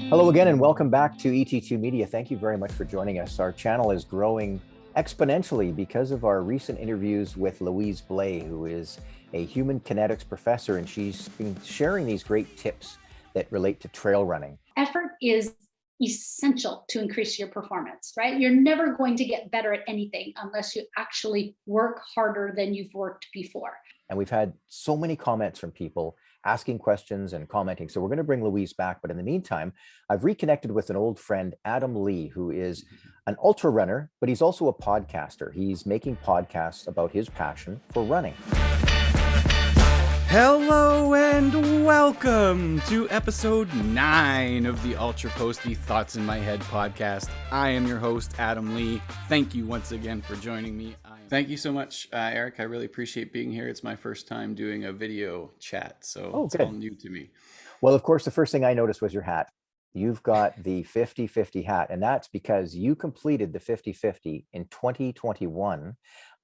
Hello again, and welcome back to ET2 Media. Thank you very much for joining us. Our channel is growing exponentially because of our recent interviews with Louise Blais, who is a human kinetics professor, and she's been sharing these great tips that relate to trail running. Effort is essential to increase your performance, right? You're never going to get better at anything unless you actually work harder than you've worked before. And we've had so many comments from people asking questions and commenting. So we're going to bring Louise back. But in the meantime, I've reconnected with an old friend, Adam Lee, who is an ultra runner, but he's also a podcaster. He's making podcasts about his passion for running. Hello and welcome to episode 9 of the Ultra Posty Thoughts in My Head podcast. I am your host, Adam Lee. Thank you once again for joining me. Thank you so much, Eric. I really appreciate being here. It's my first time doing a video chat, so it's all new to me. Well, of course, the first thing I noticed was your hat. You've got the 50-50 hat, and that's because you completed the 50-50 in 2021,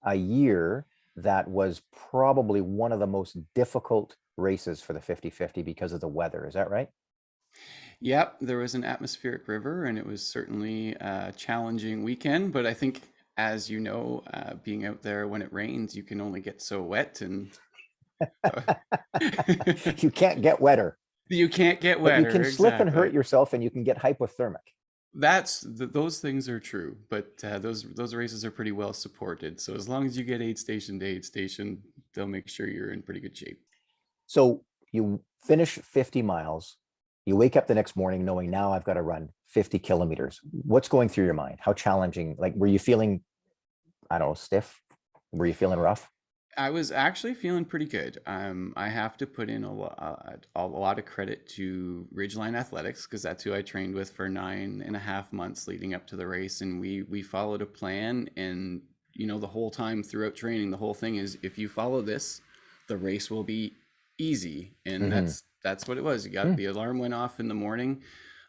a year that was probably one of the most difficult races for the 50-50 because of the weather. Is that right? Yep, there was an atmospheric river, and it was certainly a challenging weekend, but I think, as you know, being out there when it rains, you can only get so wet, and you can't get wetter. You can't get wetter. But you can slip and hurt yourself, and you can get hypothermic. Those things are true, but those races are pretty well supported. So as long as you get aid station to aid station, they'll make sure you're in pretty good shape. So you finish 50 miles. You wake up the next morning knowing now I've got to run 50 kilometers. What's going through your mind? How challenging? Like, were you feeling, I don't know, stiff? Were you feeling rough? I was actually feeling pretty good. I have to put in a lot of credit to Ridgeline Athletics, because that's who I trained with for 9.5 months leading up to the race, and we followed a plan. And the whole time throughout training, the whole thing is, if you follow this, the race will be easy, and that's what it was. The alarm went off in the morning.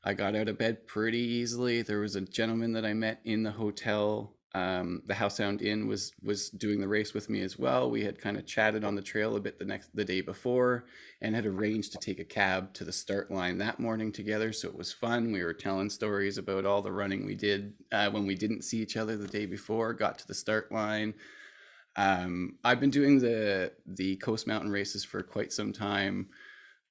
I got out of bed pretty easily. There was a gentleman that I met in the hotel. The House Sound Inn was doing the race with me as well. We had kind of chatted on the trail a bit the day before, and had arranged to take a cab to the start line that morning together. So it was fun. We were telling stories about all the running we did when we didn't see each other the day before. Got to the start line. I've been doing the Coast Mountain races for quite some time.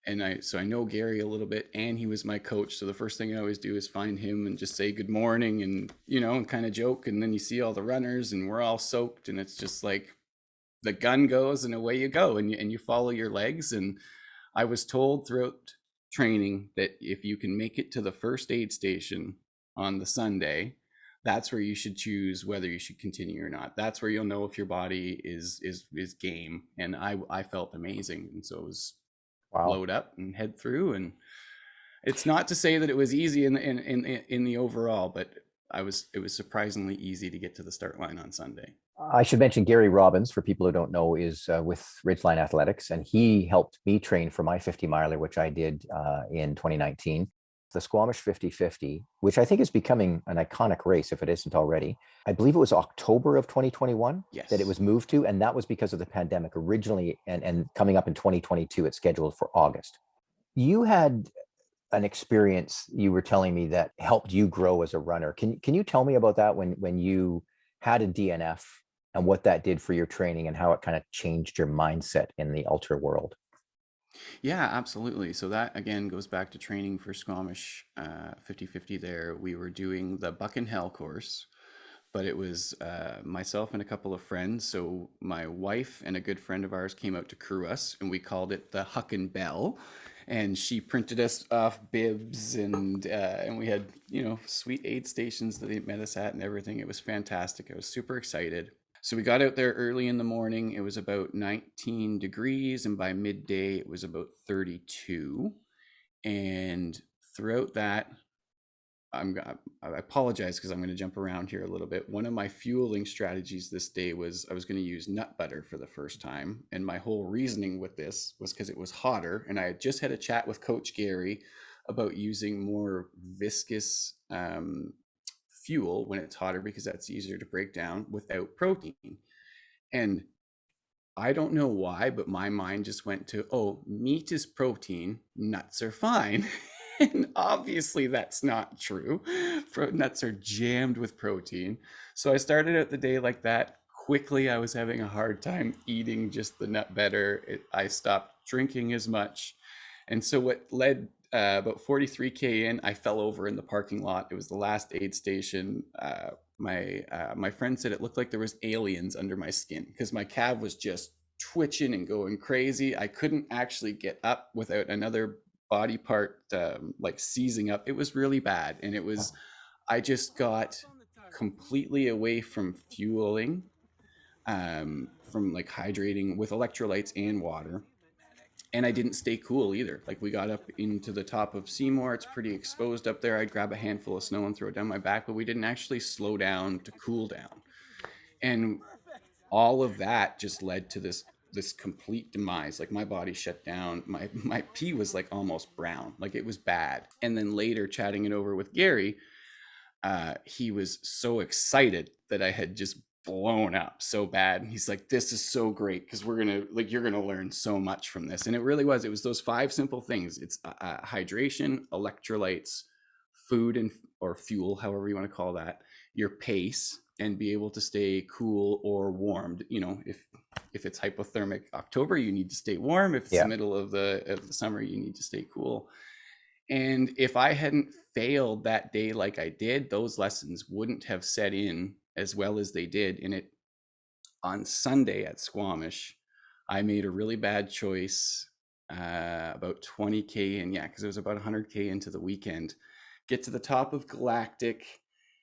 And I know Gary a little bit, and he was my coach. So the first thing I always do is find him and just say good morning, and and kind of joke. And then you see all the runners, and we're all soaked, and it's just like the gun goes and away you go, and you follow your legs. And I was told throughout training that if you can make it to the first aid station on the Sunday, that's where you should choose whether you should continue or not. That's where you'll know if your body is game. And I felt amazing, and so it was. Wow. Load up and head through. And it's not to say that it was easy in the overall, but it was surprisingly easy to get to the start line on Sunday. I should mention Gary Robbins, for people who don't know, is with Ridgeline Athletics, and he helped me train for my 50 miler, which I did in 2019. The Squamish 50-50, which I think is becoming an iconic race if it isn't already. I believe it was October of 2021 that it was moved to, and that was because of the pandemic originally, and coming up in 2022, it's scheduled for August. You had an experience, you were telling me, that helped you grow as a runner. Can you tell me about that, when you had a DNF, and what that did for your training, and how it kind of changed your mindset in the ultra world? Yeah, absolutely. So that again goes back to training for Squamish 50-50 there. We were doing the Buck and Hell course, but it was myself and a couple of friends. So my wife and a good friend of ours came out to crew us, and we called it the Huck and Bell. And she printed us off bibs, and we had, sweet aid stations that they met us at and everything. It was fantastic. I was super excited. So we got out there early in the morning. It was about 19 degrees, and by midday it was about 32. And throughout that, I apologize because I'm going to jump around here a little bit. One of my fueling strategies this day was I was going to use nut butter for the first time. And my whole reasoning with this was because it was hotter, and I had just had a chat with Coach Gary about using more viscous fuel when it's hotter, because that's easier to break down without protein. And I don't know why, but my mind just went to, oh, meat is protein, nuts are fine. And obviously that's not true. Nuts are jammed with protein. So I started out the day like that. Quickly, I was having a hard time eating just the nut better. I stopped drinking as much. And so what led about 43K in, I fell over in the parking lot. It was the last aid station. My friend said it looked like there was aliens under my skin because my calf was just twitching and going crazy. I couldn't actually get up without another body part like seizing up. It was really bad, and I just got completely away from fueling, from like hydrating with electrolytes and water. And I didn't stay cool either. Like we got up into the top of Seymour, it's pretty exposed up there. I'd grab a handful of snow and throw it down my back, but we didn't actually slow down to cool down. And all of that just led to this complete demise. Like my body shut down. My pee was like almost brown. Like it was bad. And then later chatting it over with Gary, he was so excited that I had just blown up so bad. And he's like, this is so great because you're gonna learn so much from this. And it really was. It was those 5 simple things. It's hydration, electrolytes, food and or fuel, however you want to call that, your pace, and be able to stay cool or warmed. You know, if it's hypothermic October, you need to stay warm. If it's the middle of the summer, you need to stay cool. And if I hadn't failed that day like I did, those lessons wouldn't have set in as well as they did. And it on Sunday at Squamish, I made a really bad choice, about 20K in, because it was about 100K into the weekend. Get to the top of Galactic,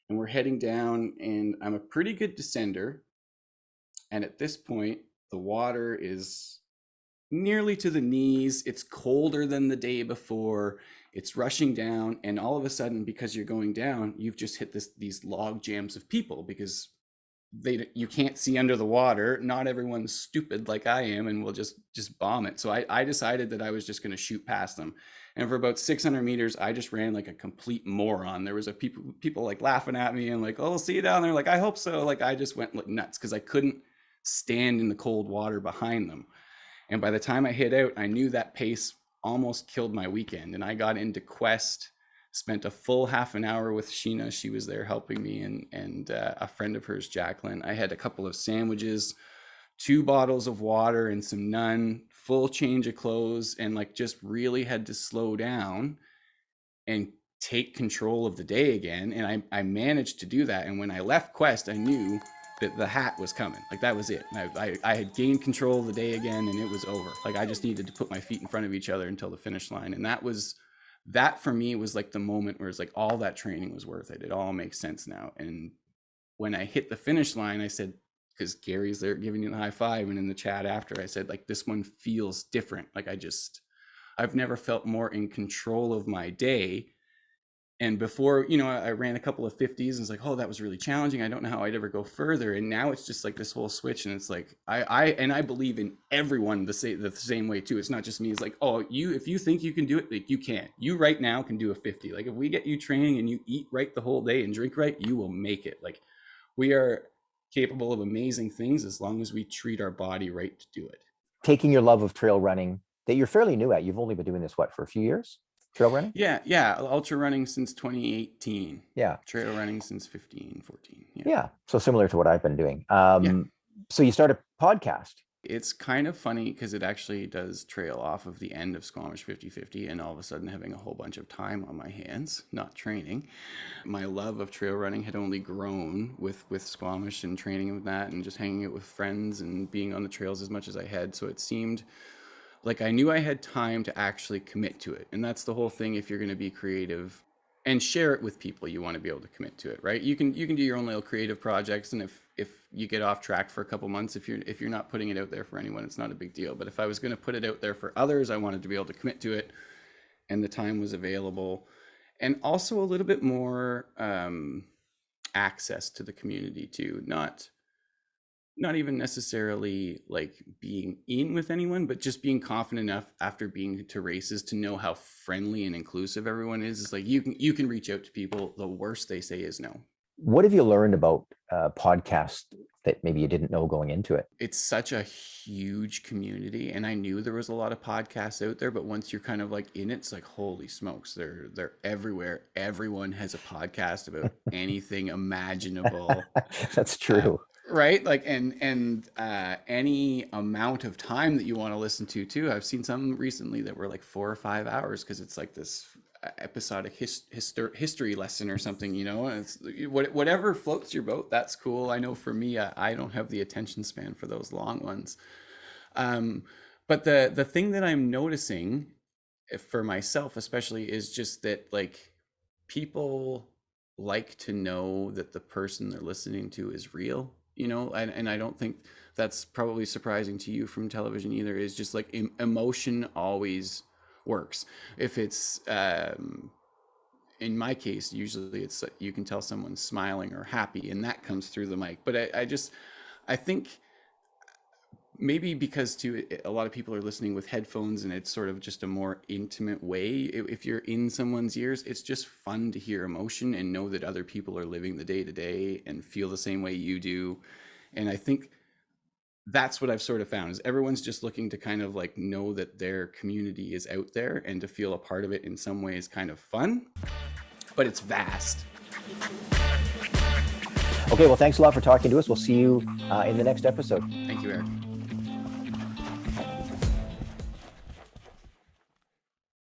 and we're heading down, and I'm a pretty good descender. And at this point, the water is nearly to the knees. It's colder than the day before. It's rushing down, and all of a sudden, because you're going down, you've just hit these log jams of people because you can't see under the water. Not everyone's stupid like I am and will just bomb it. So I decided that I was just going to shoot past them. And for about 600 meters, I just ran like a complete moron. There was people like laughing at me and like, oh, see you down there. Like, I hope so. Like, I just went like nuts because I couldn't stand in the cold water behind them. And by the time I hit out, I knew that pace almost killed my weekend. And I got into Quest, spent a full half an hour with Sheena. She was there helping me, and a friend of hers, Jacqueline. I had a couple of sandwiches, 2 bottles of water, and some none, full change of clothes, and like just really had to slow down and take control of the day again. And I managed to do that. And when I left Quest, I knew that the hat was coming. Like that was it. I had gained control of the day again, and it was over. Like I just needed to put my feet in front of each other until the finish line. And that for me was like the moment where it's like all that training was worth it. It all makes sense now. And when I hit the finish line, I said, because Gary's there giving you the high five, and in the chat after, I said, like, this one feels different. Like I've never felt more in control of my day. And before, I ran a couple of 50s and it's like, oh, that was really challenging. I don't know how I'd ever go further. And now it's just like this whole switch. And it's like, I believe in everyone the same way too. It's not just me. It's like, oh, if you think you can do it, like you can. You right now can do a 50. Like if we get you training and you eat right the whole day and drink right, you will make it. Like we are capable of amazing things as long as we treat our body right to do it. Taking your love of trail running that you're fairly new at, you've only been doing this, for a few years? Trail running? Yeah. Ultra running since 2018. Yeah. Trail running since 15, 14. Yeah. So similar to what I've been doing. So you start a podcast. It's kind of funny because it actually does trail off of the end of Squamish 50/50 and all of a sudden having a whole bunch of time on my hands, not training. My love of trail running had only grown with Squamish and training with that and just hanging out with friends and being on the trails as much as I had. So it seemed like I knew I had time to actually commit to it. And that's the whole thing. If you're going to be creative and share it with people, you want to be able to commit to it, right? You can do your own little creative projects. And if you get off track for a couple months, if you're not putting it out there for anyone, it's not a big deal. But if I was going to put it out there for others, I wanted to be able to commit to it. And the time was available. And also a little bit more access to the community too. Not even necessarily like being in with anyone, but just being confident enough after being to races to know how friendly and inclusive everyone is. It's like you can reach out to people. The worst they say is no. What have you learned about podcasts that maybe you didn't know going into it? It's such a huge community, and I knew there was a lot of podcasts out there, but once you're kind of like in it, it's like, holy smokes, they're everywhere. Everyone has a podcast about anything imaginable. That's true. Right, like, and any amount of time that you want to listen to too. I've seen some recently that were like 4 or 5 hours, because it's like this episodic history lesson or something, and it's whatever floats your boat. That's cool. I know for me, I don't have the attention span for those long ones. But the thing that I'm noticing, for myself especially, is just that, like, people like to know that the person they're listening to is real, and I don't think that's probably surprising to you from television either. Is just like emotion always works. If it's in my case, usually it's you can tell someone's smiling or happy, and that comes through the mic. But I think maybe because too, a lot of people are listening with headphones, and it's sort of just a more intimate way. If you're in someone's ears, it's just fun to hear emotion and know that other people are living the day to day and feel the same way you do. And I think that's what I've sort of found, is everyone's just looking to kind of like know that their community is out there, and to feel a part of it in some ways kind of fun, but it's vast. Okay, well, thanks a lot for talking to us. We'll see you in the next episode. Thank you, Eric.